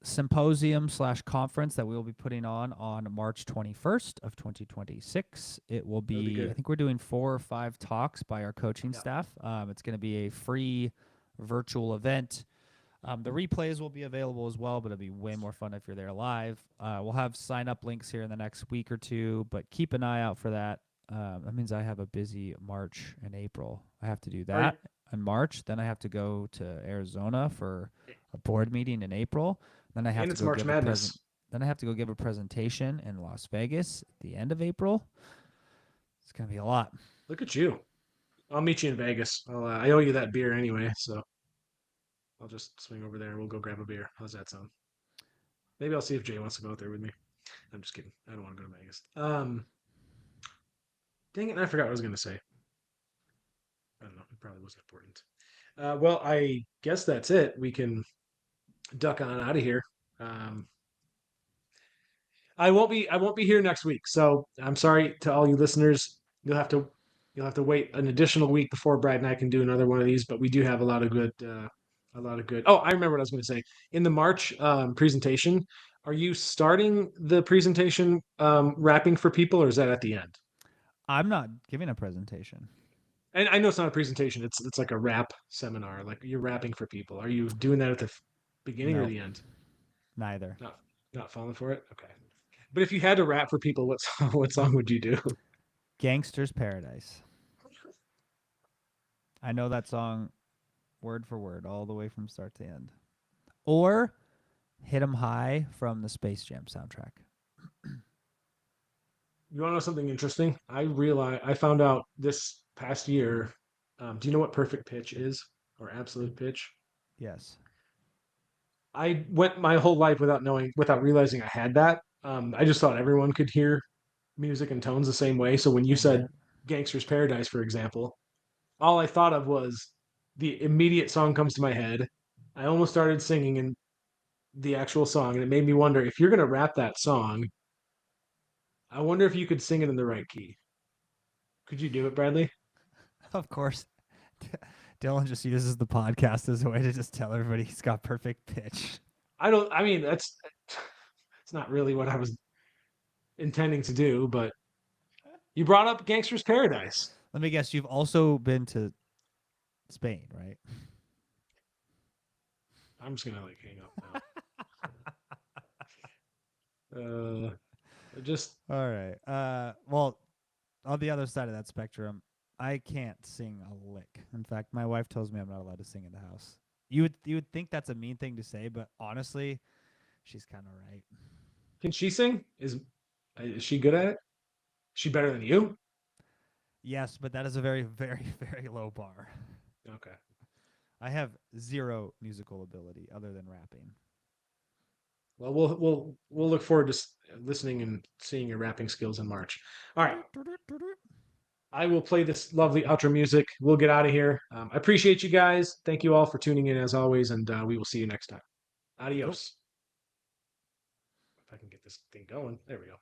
symposium / conference that we will be putting on March 21st of 2026. It will That'd be be, I good. think we're doing 4 or 5 talks by our coaching Yeah. staff. It's going to be a free virtual event. The replays will be available as well, but it'll be way more fun if you're there live. We'll have sign up links here in the next week or two, but keep an eye out for that. That means I have a busy March and April. I have to do Are you, that in March. Then I have to go to Arizona for a board meeting in April. Then I have and to it's go March give a present. Madness. Then I have to go give a presentation in Las Vegas at the end of April. It's gonna be a lot. Look at you. I'll meet you in Vegas. I owe you that beer anyway, so I'll just swing over there. We'll go grab a beer. How's that sound? Maybe I'll see if Jay wants to go out there with me. I'm just kidding. I don't want to go to Vegas. Dang it, I forgot what I was gonna say. I don't know. It probably wasn't important. Well, I guess that's it. We can duck on out of here. Um, I won't be here next week. So I'm sorry to all you listeners. You'll have to wait an additional week before Brad and I can do another one of these. But we do have a lot of good. Oh, I remember what I was going to say. In the March presentation, are you starting the presentation wrapping for people, or is that at the end? I'm not giving a presentation. And I know it's not a presentation. It's like a rap seminar. Like you're rapping for people. Are you doing that at the beginning or No, the end? neither. Not not falling for it. Okay. But if you had to rap for people, what song would you do? Gangster's Paradise. I know that song word for word, all the way from start to end. Or Hit 'em High from the Space Jam soundtrack. You want to know something interesting? I found out this past year. Do you know what perfect pitch is or absolute pitch? Yes. I went my whole life without realizing I had that. I just thought everyone could hear music and tones the same way. So when you Mm-hmm. said "Gangster's Paradise," for example, all I thought of was the immediate song comes to my head. I almost started singing in the actual song, and it made me wonder if you're gonna rap that song. I wonder if you could sing it in the right key. Could you do it, Bradley? Of course. Dylan just uses the podcast as a way to just tell everybody he's got perfect pitch. I don't. I mean, that's it's not really what I was intending to do, but you brought up Gangster's Paradise. Let me guess, you've also been to Spain, right? I'm just gonna like hang up now. Just All right. Well, on the other side of that spectrum, I can't sing a lick. In fact, my wife tells me I'm not allowed to sing in the house. You would think that's a mean thing to say, but honestly, she's kind of right. can she sing? Is she good at it? She better than you? Yes, but that is a very, very, very low bar. Okay. I have zero musical ability other than rapping. Well, we'll look forward to listening and seeing your rapping skills in March. All right. I will play this lovely outro music. We'll get out of here. I appreciate you guys. Thank you all for tuning in as always, and we will see you next time. Cool. Adios. If I can get this thing going. There we go.